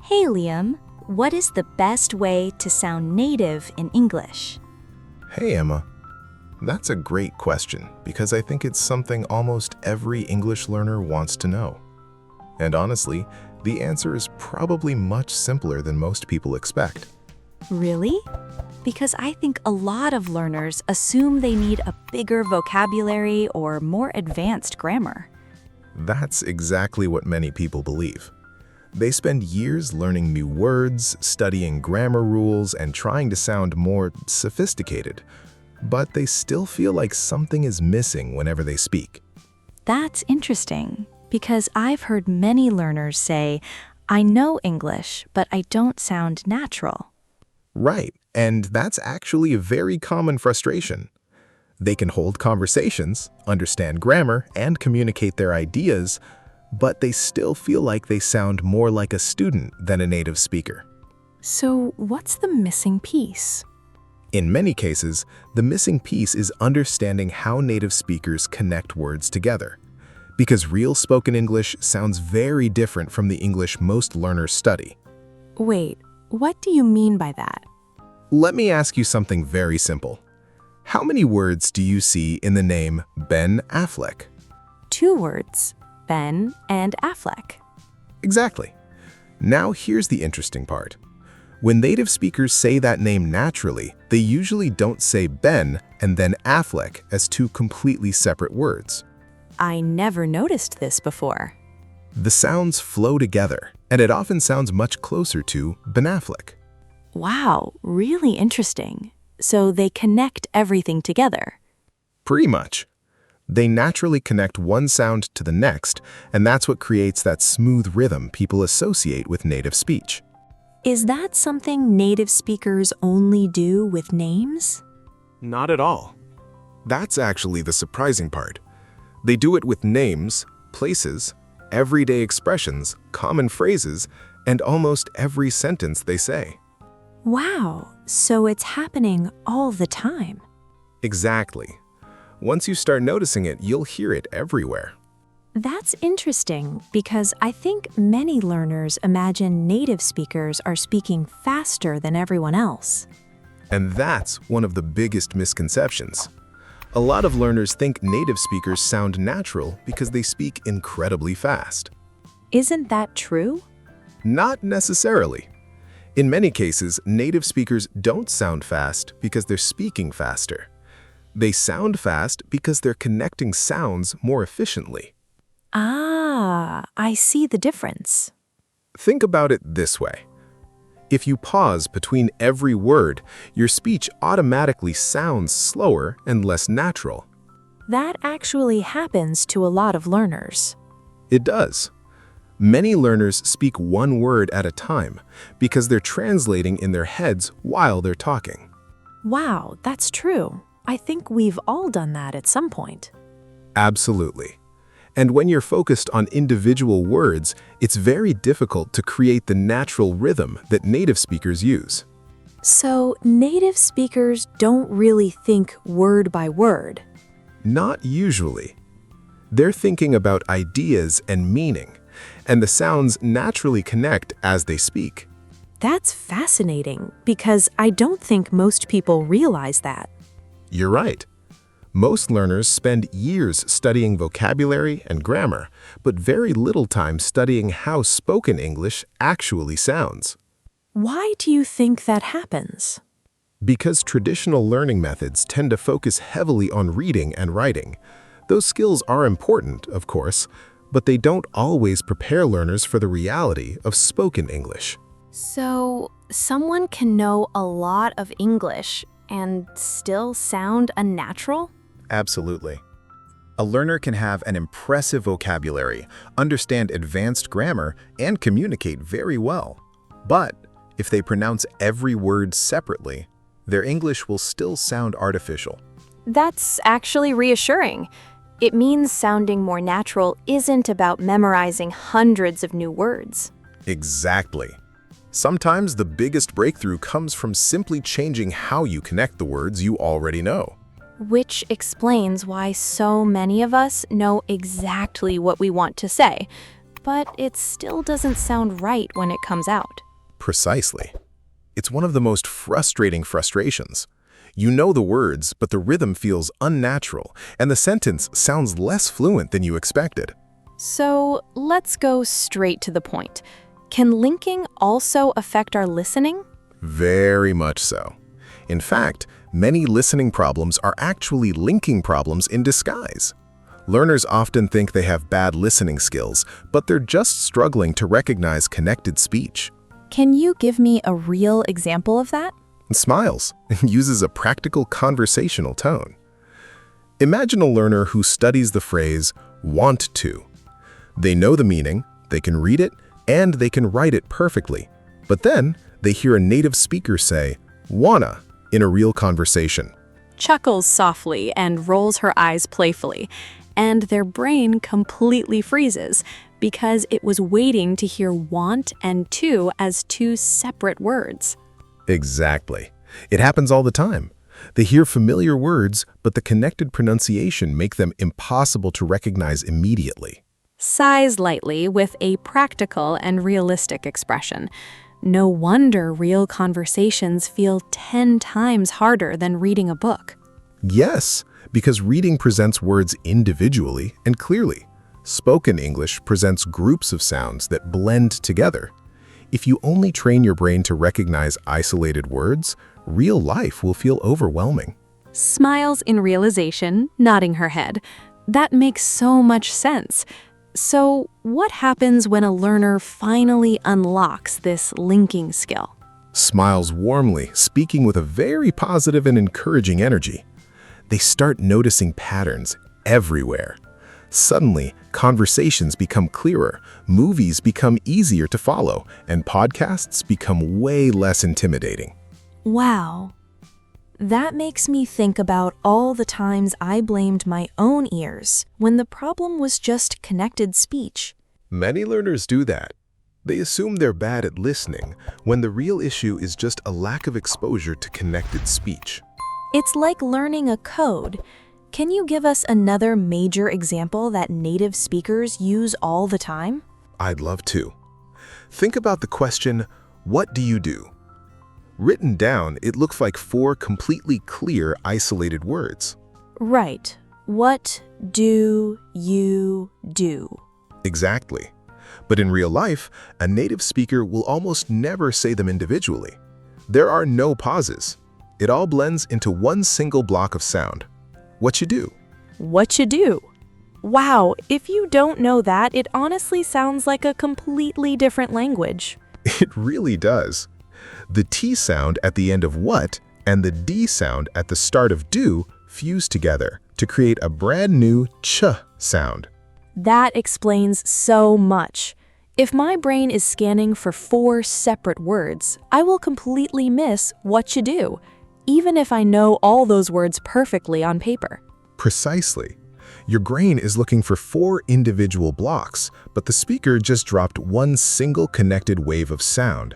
Hey Liam, what is the best way to sound native in English? Hey Emma, that's a great question because I think it's something almost every English learner wants to know. And honestly, the answer is probably much simpler than most people expect. Really? Because I think a lot of learners assume they need a bigger vocabulary or more advanced grammar. That's exactly what many people believe. They spend years learning new words, studying grammar rules, and trying to sound more sophisticated, but they still feel like something is missing whenever they speak. That's interesting, because I've heard many learners say, I know English, but I don't sound natural. Right, and that's actually a very common frustration. They can hold conversations, understand grammar, and communicate their ideas, but they still feel like they sound more like a student than a native speaker. So what's the missing piece? In many cases, the missing piece is understanding how native speakers connect words together. Because real spoken English sounds very different from the English most learners study. Wait, what do you mean by that? Let me ask you something very simple. How many words do you see in the name Ben Affleck? 2 words, Ben and Affleck. Exactly. Now here's the interesting part. When native speakers say that name naturally, they usually don't say Ben and then Affleck as 2 completely separate words. I never noticed this before. The sounds flow together, and it often sounds much closer to Ben Affleck. Wow, really interesting. So they connect everything together. Pretty much. They naturally connect one sound to the next, and that's what creates that smooth rhythm people associate with native speech. Is that something native speakers only do with names? Not at all. That's actually the surprising part. They do it with names, places, everyday expressions, common phrases, and almost every sentence they say. Wow, so it's happening all the time. Exactly. Once you start noticing it, you'll hear it everywhere. That's interesting because I think many learners imagine native speakers are speaking faster than everyone else. And that's one of the biggest misconceptions. A lot of learners think native speakers sound natural because they speak incredibly fast. Isn't that true? Not necessarily. In many cases, native speakers don't sound fast because they're speaking faster. They sound fast because they're connecting sounds more efficiently. Ah, I see the difference. Think about it this way. If you pause between every word, your speech automatically sounds slower and less natural. That actually happens to a lot of learners. It does. Many learners speak one word at a time because they're translating in their heads while they're talking. Wow, that's true. I think we've all done that at some point. Absolutely. And when you're focused on individual words, it's very difficult to create the natural rhythm that native speakers use. So, native speakers don't really think word by word. Not usually. They're thinking about ideas and meaning, and the sounds naturally connect as they speak. That's fascinating because I don't think most people realize that. You're right. Most learners spend years studying vocabulary and grammar, but very little time studying how spoken English actually sounds. Why do you think that happens? Because traditional learning methods tend to focus heavily on reading and writing. Those skills are important, of course, but they don't always prepare learners for the reality of spoken English. So, someone can know a lot of English and still sound unnatural? Absolutely. A learner can have an impressive vocabulary, understand advanced grammar, and communicate very well. But if they pronounce every word separately, their English will still sound artificial. That's actually reassuring. It means sounding more natural isn't about memorizing hundreds of new words. Exactly. Sometimes the biggest breakthrough comes from simply changing how you connect the words you already know. Which explains why so many of us know exactly what we want to say, but it still doesn't sound right when it comes out. Precisely. It's one of the most frustrating frustrations. You know the words, but the rhythm feels unnatural, and the sentence sounds less fluent than you expected. So let's go straight to the point. Can linking also affect our listening? Very much so. In fact, many listening problems are actually linking problems in disguise. Learners often think they have bad listening skills, but they're just struggling to recognize connected speech. Can you give me a real example of that? Smiles and uses a practical conversational tone. Imagine a learner who studies the phrase want to. They know the meaning, they can read it, and they can write it perfectly. But then they hear a native speaker say, wanna, in a real conversation. Chuckles softly and rolls her eyes playfully, and their brain completely freezes because it was waiting to hear want and to as two separate words. Exactly. It happens all the time. They hear familiar words, but the connected pronunciation make them impossible to recognize immediately. Sighs lightly with a practical and realistic expression. No wonder real conversations feel 10 times harder than reading a book. Yes, because reading presents words individually and clearly. Spoken English presents groups of sounds that blend together. If you only train your brain to recognize isolated words, real life will feel overwhelming. Smiles in realization, nodding her head. That makes so much sense. So, what happens when a learner finally unlocks this linking skill? Smiles warmly, speaking with a very positive and encouraging energy. They start noticing patterns everywhere. Suddenly, conversations become clearer, movies become easier to follow, and podcasts become way less intimidating. Wow. That makes me think about all the times I blamed my own ears when the problem was just connected speech. Many learners do that. They assume they're bad at listening when the real issue is just a lack of exposure to connected speech. It's like learning a code. Can you give us another major example that native speakers use all the time? I'd love to. Think about the question, what do you do? Written down, it looks like 4 completely clear, isolated words. Right. What do you do? Exactly. But in real life, a native speaker will almost never say them individually. There are no pauses. It all blends into one single block of sound. What you do. What you do? Wow, if you don't know that, it honestly sounds like a completely different language. It really does. The T sound at the end of what and the D sound at the start of do fuse together to create a brand new ch sound. That explains so much. If my brain is scanning for 4 separate words, I will completely miss what you do, even if I know all those words perfectly on paper. Precisely. Your brain is looking for 4 individual blocks, but the speaker just dropped one single connected wave of sound.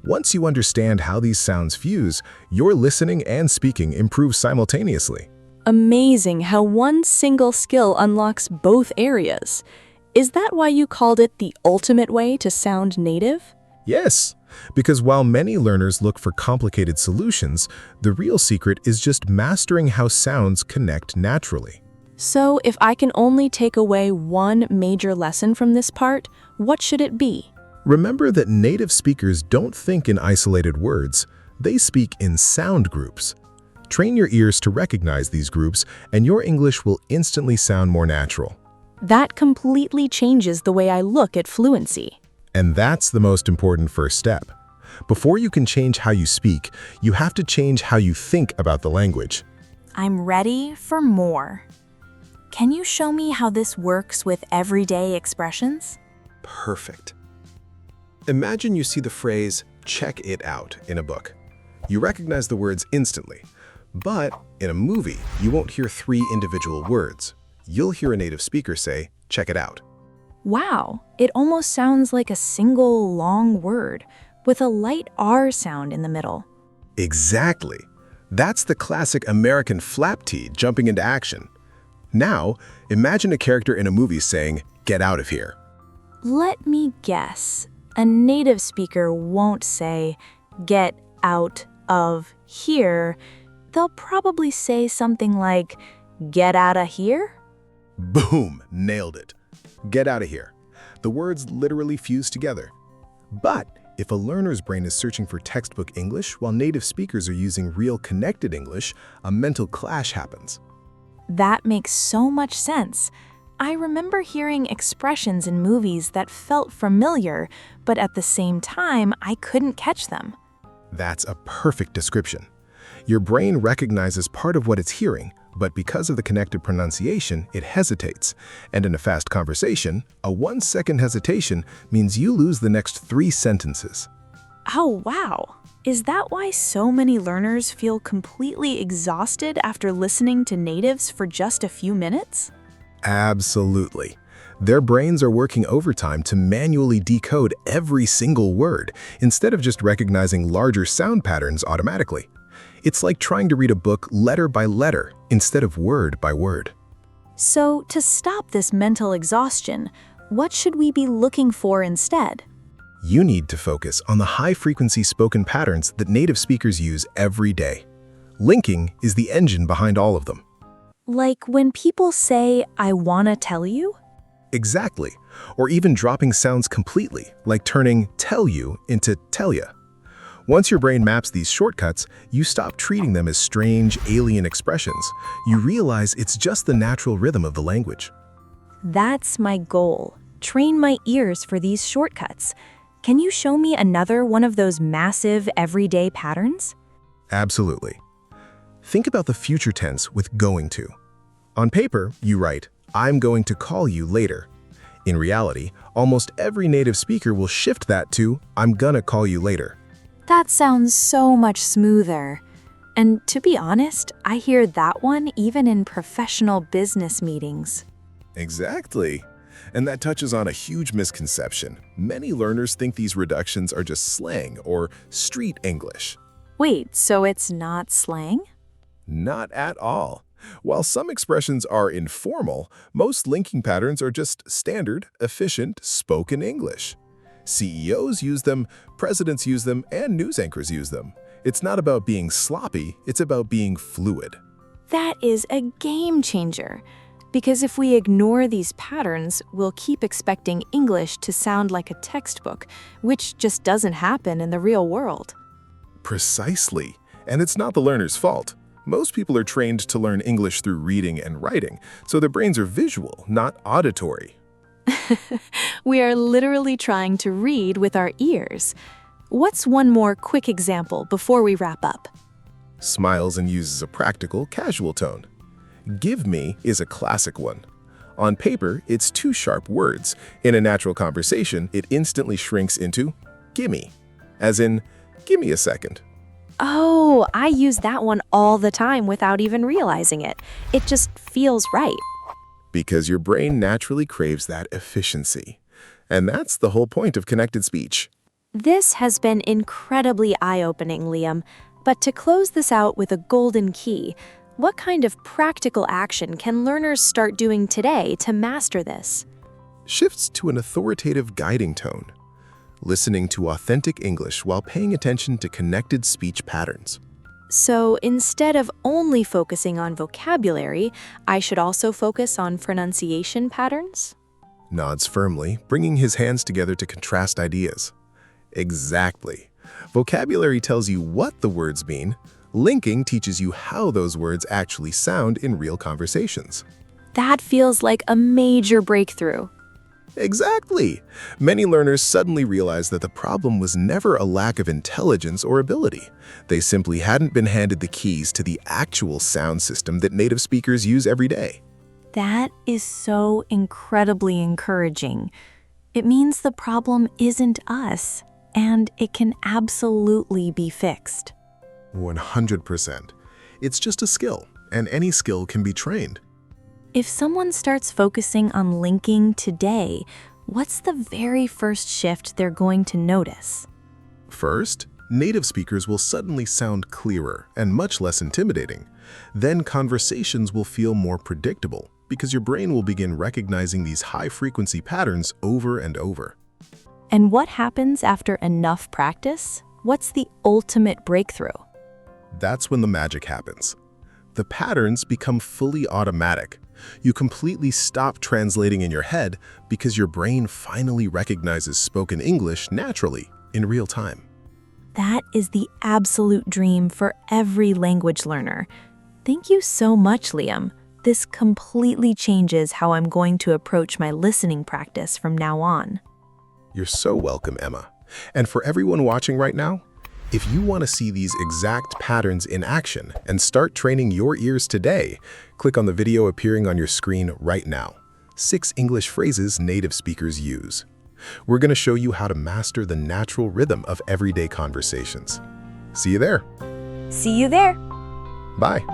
Once you understand how these sounds fuse, your listening and speaking improve simultaneously. Amazing how one single skill unlocks both areas. Is that why you called it the ultimate way to sound native? Yes, because while many learners look for complicated solutions, the real secret is just mastering how sounds connect naturally. So, if I can only take away one major lesson from this part, what should it be? Remember that native speakers don't think in isolated words, they speak in sound groups. Train your ears to recognize these groups, and your English will instantly sound more natural. That completely changes the way I look at fluency. And that's the most important first step. Before you can change how you speak, you have to change how you think about the language. I'm ready for more. Can you show me how this works with everyday expressions? Perfect. Imagine you see the phrase, check it out, in a book. You recognize the words instantly. But in a movie, you won't hear 3 individual words. You'll hear a native speaker say, check it out. Wow, it almost sounds like a single long word with a light R sound in the middle. Exactly. That's the classic American flap T jumping into action. Now, imagine a character in a movie saying, get out of here. Let me guess. A native speaker won't say, "Get out of here." They'll probably say something like, "Get out of here?" Boom! Nailed it. Get out of here. The words literally fuse together. But if a learner's brain is searching for textbook English while native speakers are using real connected English, a mental clash happens. That makes so much sense. I remember hearing expressions in movies that felt familiar, but at the same time, I couldn't catch them. That's a perfect description. Your brain recognizes part of what it's hearing, but because of the connected pronunciation, it hesitates. And in a fast conversation, a 1-second hesitation means you lose the next 3 sentences. Oh, wow. Is that why so many learners feel completely exhausted after listening to natives for just a few minutes? Absolutely. Their brains are working overtime to manually decode every single word, instead of just recognizing larger sound patterns automatically. It's like trying to read a book letter by letter instead of word by word. So, to stop this mental exhaustion, what should we be looking for instead? You need to focus on the high-frequency spoken patterns that native speakers use every day. Linking is the engine behind all of them. Like when people say, "I wanna tell you"? Exactly. Or even dropping sounds completely, like turning tell you into tell ya. Once your brain maps these shortcuts, you stop treating them as strange, alien expressions. You realize it's just the natural rhythm of the language. That's my goal. Train my ears for these shortcuts. Can you show me another one of those massive, everyday patterns? Absolutely. Think about the future tense with going to. On paper, you write, "I'm going to call you later." In reality, almost every native speaker will shift that to, "I'm gonna call you later." That sounds so much smoother. And to be honest, I hear that one even in professional business meetings. Exactly. And that touches on a huge misconception. Many learners think these reductions are just slang or street English. Wait, so it's not slang? Not at all. While some expressions are informal, most linking patterns are just standard, efficient, spoken English. CEOs use them, presidents use them, and news anchors use them. It's not about being sloppy, it's about being fluid. That is a game changer. Because if we ignore these patterns, we'll keep expecting English to sound like a textbook, which just doesn't happen in the real world. Precisely. And it's not the learner's fault. Most people are trained to learn English through reading and writing, so their brains are visual, not auditory. We are literally trying to read with our ears. What's one more quick example before we wrap up? Smiles and uses a practical, casual tone. Give me is a classic one. On paper, it's 2 sharp words. In a natural conversation, it instantly shrinks into gimme, as in, give me a second. Oh, I use that one all the time without even realizing it. It just feels right. Because your brain naturally craves that efficiency. And that's the whole point of connected speech. This has been incredibly eye-opening, Liam. But to close this out with a golden key, what kind of practical action can learners start doing today to master this? Shifts to an authoritative guiding tone. Listening to authentic English while paying attention to connected speech patterns. So instead of only focusing on vocabulary, I should also focus on pronunciation patterns? Nods firmly, bringing his hands together to contrast ideas. Exactly. Vocabulary tells you what the words mean. Linking teaches you how those words actually sound in real conversations. That feels like a major breakthrough. Exactly. Many learners suddenly realize that the problem was never a lack of intelligence or ability. They simply hadn't been handed the keys to the actual sound system that native speakers use every day. That is so incredibly encouraging. It means the problem isn't us, and it can absolutely be fixed. 100%. It's just a skill, and any skill can be trained. If someone starts focusing on linking today, what's the very first shift they're going to notice? First, native speakers will suddenly sound clearer and much less intimidating. Then conversations will feel more predictable. because your brain will begin recognizing these high-frequency patterns over and over. And what happens after enough practice? What's the ultimate breakthrough? That's when the magic happens. The patterns become fully automatic. You completely stop translating in your head because your brain finally recognizes spoken English naturally in real time. That is the absolute dream for every language learner. Thank you so much, Liam. This completely changes how I'm going to approach my listening practice from now on. You're so welcome, Emma. And for everyone watching right now, if you want to see these exact patterns in action and start training your ears today, click on the video appearing on your screen right now. 6 English phrases native speakers use. We're going to show you how to master the natural rhythm of everyday conversations. See you there. See you there. Bye.